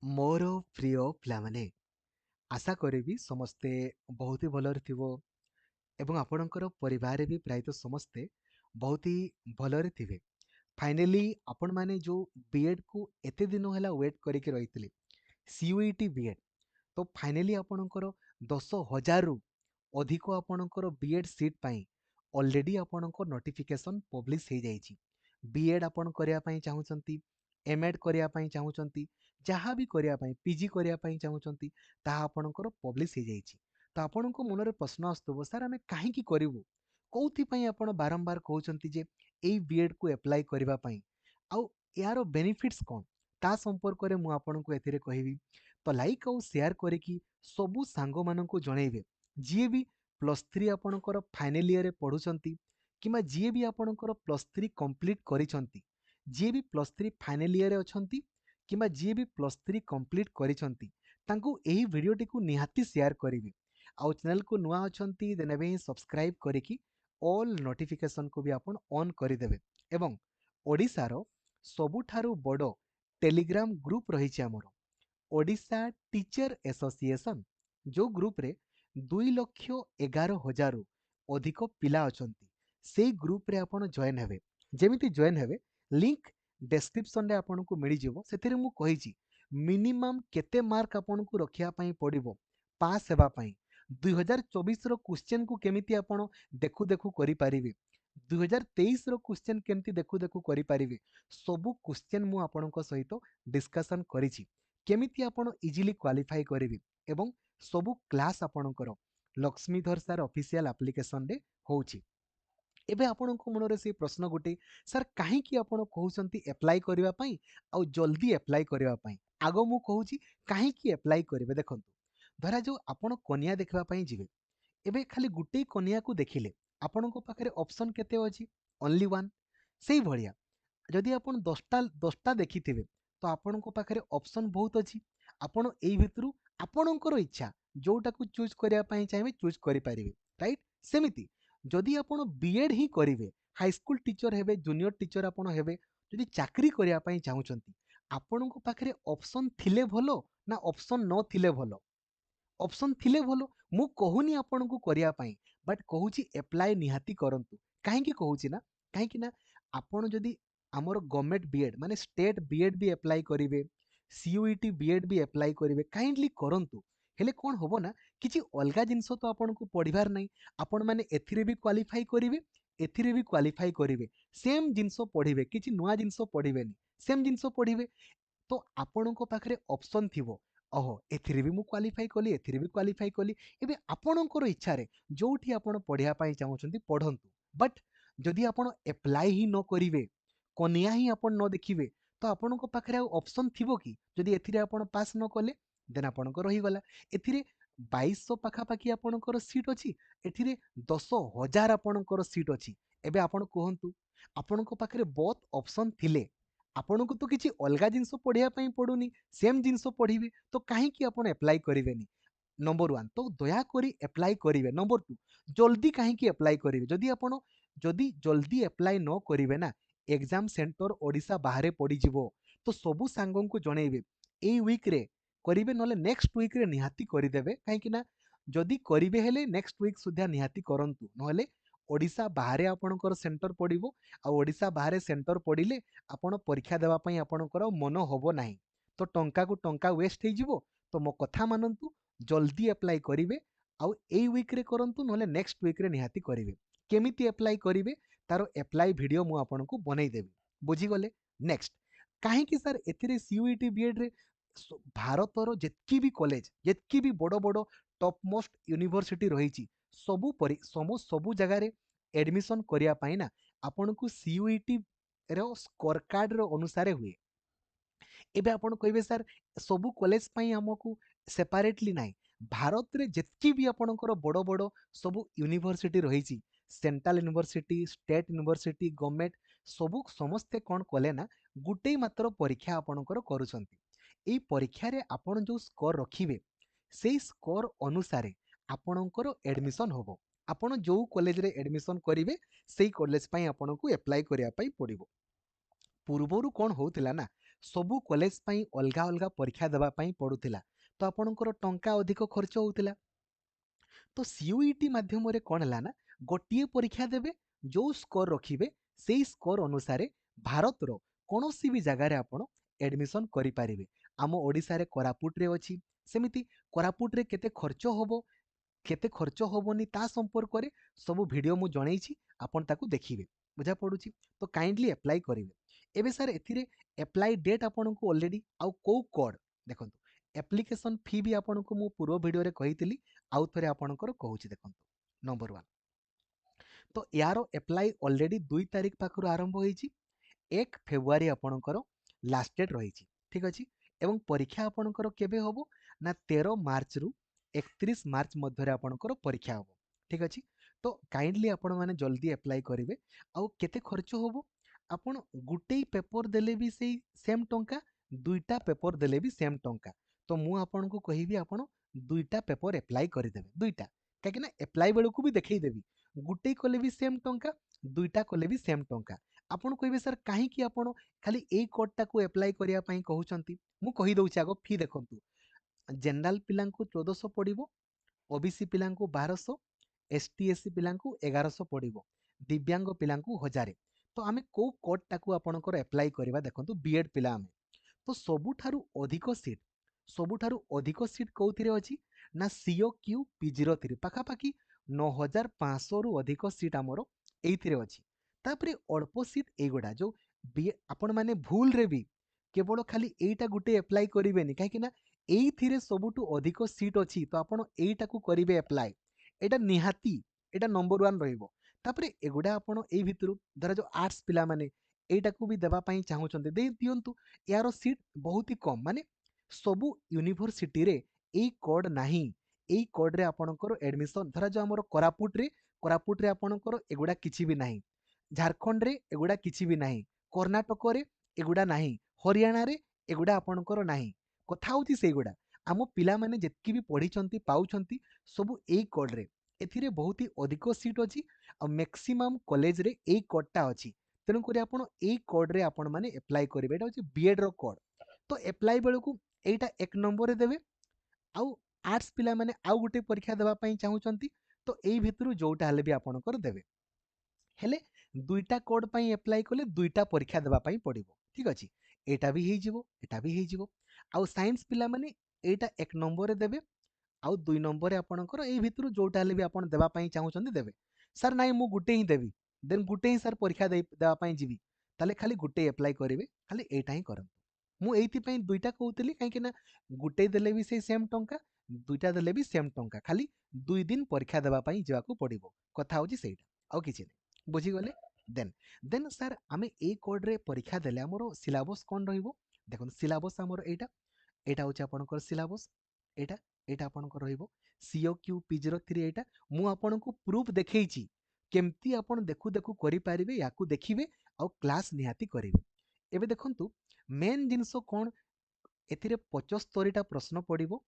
मोर प्रिय पिलाମାନେ आशा करी समस्ते बहुत ही भलरे थिबो एवं आपणकर परिवार भी प्रायतः समस्ते बहुत ही भलरे थिबे। फाइनली आपण माने जो बीएड को एते दिन होला वेट करके रहितले सीयूईटी बीएड तो फाइनली आपणकर 10,000 रु अधिक आपणकर बीएड सीट पाई ऑलरेडी आपणकर नोटिफिकेशन पब्लिश हो जाइछि। बीएड आपण करिया पई चाहूचंती, एमएड करिया पई चाहूचंती, जहाँ भी करिया पई पीजी करिया पई चाहूचंती ताहा आपणकर पब्लिश हो जाइछि। तो आपणको मनरे प्रश्न आस्तबो सर आमे काहे की करिवु, कोथि पई आपण बारंबार कहउचंती जे एई बीएड को अप्लाई करिवा पई आउ यार बेनिफिट्स कोन ता संपर्क रे मु आपणको एथिरे कहिबी। तो लाइक आउ शेयर करिकी सबु सांग माननकु जणैबे जिए भी +3 आपणकर फाइनल ईयर रे पढुचंती किमा जिए भी आपणकर +3 कंप्लीट करिसंती, जिए भी +3 फाइनल ईयर रे अछंती किमा जिए भी +3 कंप्लीट करिसंती तांकु एही वीडियोटी को निहाती शेयर करिवे। आउ चैनल को नुआ अछंती देन एबे ही सब्सक्राइब करिकी ऑल नोटिफिकेशन को भी आपण ऑन करिदेबे। एवं ओडिसा रो सबुठारु बड़ टेलीग्राम ग्रुप रहिछि हमर ओडिशा टीचर एसोसिएशन, जो ग्रुप रे 2,11,000 अधिक पिला अछंती। सेई ग्रुप रे आपण जॉइन हेबे। जेमिति जॉइन हेबे लिंक डिस्क्रिप्शन रे आपण को मिली जिवो। सेथिरे मु कहिछि मिनिमम केते मार्क आपण को रखिया पई पड़िबो पास हेबा पई। 2024 रो क्वेश्चन को केमिति आपण देखु देखु करि पारिबे, 2023 रो क्वेश्चन केमिति देखु देखु करि पारिबे, सबु क्वेश्चन मु आपणक सहित डिस्कशन करिछि। केमिति आपण इजीली क्वालिफाई करिवे एवं सबु क्लास आपणकर लक्ष्मीधर सर ऑफिशियल एप्लीकेशन रे होउछि। एबे आपणको मनरे से प्रश्न गोटे सर काहे कि आपण कहउचंती अप्लाई करिवा पई आ जल्दी अप्लाई करिवा पई। आगो मु कहउछि काहे कि अप्लाई करिवे। देखंतु धरा जो आपण कन्या देखबा पई जिवे, एबे खाली गुटे कन्या को देखिले आपणको पाखरे ऑप्शन केते अछि, ओनली वन। सेही भलिया जदि आपण 10टा देखिथिबे तो आपणको पाखरे ऑप्शन बहुत अछि। आपण एई भितरु आपणकर इच्छा जोटा को चूज करिया पई चाहेबे चूज करि पारिबे, राइट। सेमिति जदि आपण बीएड ही करिवे, हाई स्कूल टीचर हेबे, जूनियर टीचर आपण हेबे, जदि चाकरी करिया पई चाहउचंती आपणको पाखरे ऑप्शन थिले भलो ना ऑप्शन न थिले भलो। ऑप्शन थिले भलो, मु कहूनी आपनको करिया पई, बट कहूची अप्लाई निहाती करंतु। काहे की कहूची ना, काहे की ना आपण जदि हमर गवर्नमेंट बीएड माने स्टेट बीएड भी अप्लाई करिवे, सीयूईटी बीएड भी अप्लाई करिवे, काइंडली करंतु। हेले कोन होबो ना किछि अलगा जिंस तो आपनको पढिबार नै, आपण माने एथिरे भी क्वालिफाई करिवे, एथिरे भी क्वालिफाई करिवे, सेम जिंस पढिवे, किछि नुवा जिंस पढिबेनी, सेम जिंस पढिवे। तो आपणको पाखरे ऑप्शन थिबो, ओहो एथिरे भी मु क्वालिफाई कली, एथिरे भी क्वालिफाई कली। एबे आपणकर इच्छा रे जोठी आपण पढिया पई चाहउचंती पढंतु। बट जदि आपण अप्लाई ही न करिवे, कन्या ही आपण न देखिवे, तो आपणको पाखरे ऑप्शन थिबो कि जदि एथिरे आपण पास न कले देन आपणको रही गला। एथिरे 2200 पाखापाखि आपणकर सीट अछि, एथिरे 10,000 आपणकर सीट अछि। एबे आपण कहंतु आपणको पाखरे बहुत ऑप्शन थिले आपनको तो किसी अलगा जिंस पढ़िया पई पड़ुनी, सेम जिंस पढ़िबे तो काहे कि आपण अप्लाई करिवेनी। नंबर 1 तो दया करी अप्लाई करिवे। नंबर 2 जल्दी काहे कि अप्लाई करिवे। जदि जल्दी अप्लाई न करिवे ना, एग्जाम सेंटर ओडिशा बाहरे पड़ी जिवो। तो सबु सांगन को जणैबे एई वीक रे करिवे नले नेक्स्ट वीक रे निहाती करिदेबे। काहे कि ना जदि करिवे हेले नेक्स्ट वीक सुधा निहाती करंतु, नहले ओडिशा बाहरे आपणकर सेंटर पड़िबो। आ ओडिशा बाहरे सेंटर पड़िले आपण परीक्षा देवा पई आपणकर मन होबो नाही, तो टंका को टंका वेस्ट हे जिवो। तो मो कथा मानंतु, जल्दी अप्लाई करिवे आउ एई वीक रे करंतु, नहले नेक्स्ट वीक रे निहाती करिवे। केमिति अप्लाई करिवे तारो अप्लाई वीडियो मु आपनको बनै देबी, बुझी गले। नेक्स्ट काहे कि सर एथिरे सीयूईटी बीएड रे भारतर जेतकी भी कॉलेज, जेतकी भी बड़ बड़ टॉप मोस्ट यूनिवर्सिटी रहिछि, सबु जगह रे एडमिशन करिया पाई ना आपनको सीयूईटी रो स्कोर कार्ड रो अनुसार हुए। एबे आपण कहिबे सर सबु कॉलेज पई हमकु सेपरेटली नाही, भारत रे जेतकी भी आपणकर बड़ बड़ सबु यूनिवर्सिटी रहिछि, central university, state university, government, सबु समस्ते कोन कले ना गुटे मात्र परीक्षा आपणकर करूछंती। एई परीक्षा रे आपण जो स्कोर रखिबे सेई स्कोर अनुसार आपणकर एडमिशन होबो। आपण जो कॉलेज रे एडमिशन करिवे सेई कॉलेज पई आपणकु अप्लाई करिया पई पड़िबो। पूर्वरु कोन होउतिला ना सबु कॉलेज पई अलगा अलगा परीक्षा देबा पई पडुथिला तो आपणकर टंका अधिक खर्च होउथिला तो सीयूईटी माध्यम रे कोन हला ना गोटिए परीक्षा देबे जो स्कोर रखिबे सेई स्कोर अनुसार भारत रो कोनोसी भी जगह रे आपण एडमिशन करि पारिबे आम ओडिसा रे कोरापुट रे अछि सेमिति कोरापुट रे केते खर्च होबोनी ता संपर्क रे सब वीडियो मु जणैछि आपण ताकू देखिबे बुझा पडुछि तो काइंडली अप्लाई करिवे एबे सर एथिरे अप्लाई डेट आपण को ऑलरेडी आउ को कोड देखंतु एप्लिकेशन फी भी आपण को मु पूर्व वीडियो रे कहितली आउ थरे आपणकर कहूछि देखंतु नंबर 1 तो यारो अप्लाई ऑलरेडी 2 तारिख पाखरु आरंभ होईछि 1 फेब्रुआरी आपणकर लास्ट डेट रहिछि ठीक अछि एवं परीक्षा आपणकर केबे होबो ना 13 मार्च रु 31 मार्च मध्य आपणकर परीक्षा होबो ठीक अछि तो काइंडली आपण माने जल्दी अप्लाई करिवे आउ केते खर्च होबो आपण गुटेई पेपर देले भी सेई सेम टंका दुईटा पेपर देले भी सेम टंका तो मु आपण को कहिबी आपण दुईटा पेपर अप्लाई करिदेबे दुईटा काहे ना अप्लाई बेलू भी देखै देबी गुटे कले भी सेम टंका दुईटा कले भी सेम टंका आपण कहबे सर काहे कि आपण खाली एई कोड टाको अप्लाई करिया पई कहउचंती मु कहि दउछि आगो फी देखंतु जनरल पिलांको 1400 पड़िबो ओबीसी पिलांको 1200 एसटी एससी पिलांको 1100 पड़िबो दिव्यांग पिलांको 1000 तो आमे को कोड टाको आपणकर अप्लाई करिवा देखंतु बीएड पिला आमे तो सबुठारु अधिक सीट कोथिरे अछि ना सीओ क्यू पी03 पाखापाखि 9500 रु अधिक सीट आमर एइथिरे अछि तापरे अल्प सीट एगुडा जो आपण माने भूल रे भी केवल खाली एइटा गुटे अप्लाई करिवेनी काहे कि ना एइथिरे सबुठु अधिक सीट अछि तो आपण एइटा को करिवे अप्लाई एटा निहाती एटा नंबर 1 रहिबो तापरे एगुडा आपण एइ भितरु धर जो आर्ट्स पिला माने एइटा को भी देबा पई चाहउचंते दे दियंतु यारो सीट बहुत ही कम माने सबु यूनिवर्सिटी रे एई कोड नाही एई कोड रे आपणकर एडमिशन धरा जो हमर कोरापुट रे आपणकर एगुडा किछि भी नाही झारखंड रे एगुडा किछि भी नाही कर्नाटक रे एगुडा नाही हरियाणा रे एगुडा आपणकर नाही कथा होती सेगुडा आम पिला माने जेतकी भी पढिचंती पाउचंती सबु एई कोड रे एथिरे बहुत ही अधिक सीट अछि आ मैक्सिमम कॉलेज रे एई कोडटा अछि तेनु करी आपण एई कोड रे आपण माने अप्लाई करिवे एटा अछि बीएड रो कोड तो अप्लाई बेलकू एइटा एक नंबर रे देबे आउ आर्ट्स पिला माने आउ गुटे परीक्षा देबा पई चाहूचंती तो एई भितरु जोटा हले भी आपणकर देबे हेले दुईटा कोड पई अप्लाई कले दुईटा परीक्षा देबा पई पड़िबो ठीक अछि एटा भी हेजिवो आउ साइंस पिला माने एटा एक नंबर रे देबे आउ 2 नंबर रे आपणकर एई भितरु जोटा हले भी आपण देबा पई चाहूचंती देबे सर नाइ मु गुटे ही देबी देन गुटे ही सर परीक्षा देबा पई जिबी ताले खाली गुटे अप्लाई करिवे खाली एटा ही करन मु एइति पई दुईटा कहउतली काहे कि ना गुटे देले भी से सेम टंका दुईटा देले भी सेम टंका खाली 2 दिन परीक्षा देबा पई जाको पड़िबो कथा होची सेटा आउ किछि नै बुझी गले देन सर आमे ए कोड रे परीक्षा देले हमरो सिलेबस कोन रहिबो देखन सिलेबस हमरो एटा होची आपनकर सिलेबस एटा एटा आपनकर रहिबो सीओ क्यू पी03 एटा मु आपनको प्रूफ देखैछि केमती आपण देखु देखु करि पारिबे याकू देखिबे आ क्लास निहाती करिवे एबे देखंतु मेन जिंसो कोन एथिरे 75 टा प्रश्न पड़िबो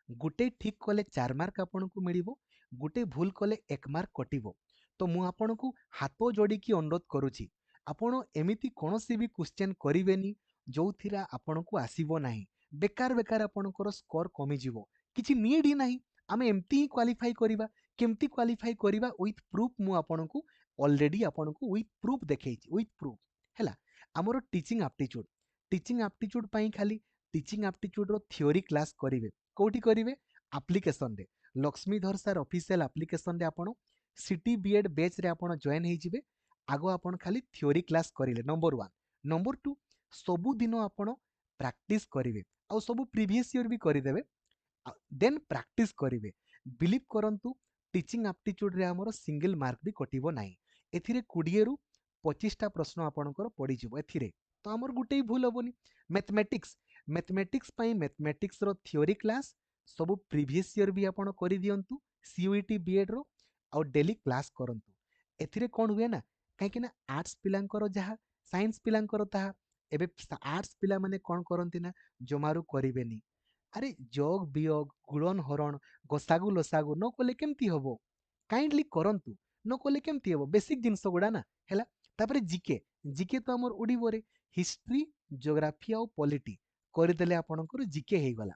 गुटे ठीक कले 4 मार्क आपनको मिलिबो गुटे भूल कले 1 मार्क कटिबो तो मु आपनको हाथ जोड़ी की अनुरोध करूछि आपण एमिति कोनोसी भी क्वेश्चन करिवेनी जोथिरा आपनको आसीबो नाही बेकार बेकार आपणकर स्कोर कमी जिवो किछि नीड ही नाही आमे एम्ति ही क्वालिफाई करिबा केमती क्वालिफाई करिबा विथ प्रूफ मु आपणको ऑलरेडी आपणको विथ प्रूफ देखैछि विथ प्रूफ हैला हमरो टीचिंग एप्टीट्यूड पई खाली टीचिंग एप्टीट्यूड रो थ्योरी क्लास करिवे कोठी करिवे एप्लीकेशन रे लक्ष्मीधर सर ऑफिशियल एप्लीकेशन रे आपण सिटी बीएड बैच रे आपण जॉइन हे जिवे आगो आपण खाली थ्योरी क्लास करिले नंबर 1 नंबर 2 सबु दिन आपण प्रैक्टिस करिवे आ सबु प्रीवियस ईयर भी करिदेबे देन प्रैक्टिस करिवे बिलीव करंतु टीचिंग एप्टीट्यूड रे हमरो सिंगल मार्क भी कटिबो नाही एथिरे 20 रु 25 टा प्रश्न आपणकर पड़ी जिवो एथिरे तो हमर गुटे भूल होबोनी मैथमेटिक्स पई मैथमेटिक्स रो थ्योरी क्लास सब प्रीवियस ईयर भी आपण करि दियंतु सीयूईटी बीएड रो आ डेली क्लास करंतु एथिरे कोन हुए ना काहे कि ना आर्ट्स पिलांकर जहा साइंस पिलांकर ताहा एबे आर्ट्स पिला माने कोन करंती ना जमारू करिवेनी अरे जोग बियोग गुणन हरण गसागु लसागु न कोले केमती होबो काइंडली करंतु न कोले केमती होबो बेसिक जिंस गुडा ना हैला तापरे जीके तो हमर उडीबो रे हिस्ट्री जियोग्राफी आउ पॉलिटी करदेले आपणकर जीके हो गला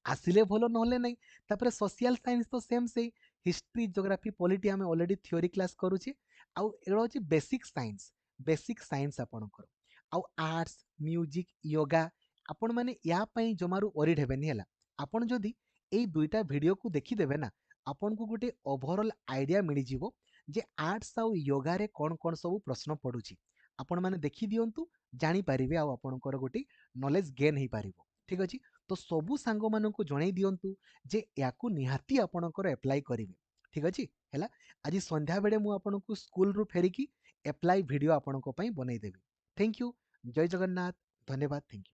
आसिले भलो नहले नहीं तापर सोशल साइंस तो सेम से हिस्ट्री जियोग्राफी पॉलिटी आम ऑलरेडी थ्योरी क्लास करूचे आउ एड़ा होची बेसिक साइंस आपणकर आउ आर्ट्स म्यूजिक योगा आपण माने या पई जमारू ओरिड हेबेनी हला आपण जदी एई दुईटा वीडियो को देखि देबे ना आपण को गोटे ओवरऑल आइडिया मिली जिवो जे आर्ट्स आउ योगा रे कोन कोन सब प्रश्न पडुची आपण माने देखि दियंतु जानि परिबे आउ आपणकर गोटे नॉलेज गेन हे पारिबो ठीक अछि तो सबु सांग माननकु जणाई दियंतु जे याकू निहाती आपणकर अप्लाई करिवे ठीक अछि हैला आज संध्या बेले मु आपणकु स्कूल रु फेरिकी अप्लाई वीडियो आपणको पई बनै देबी थैंक यू जय जगन्नाथ धन्यवाद थैंक यू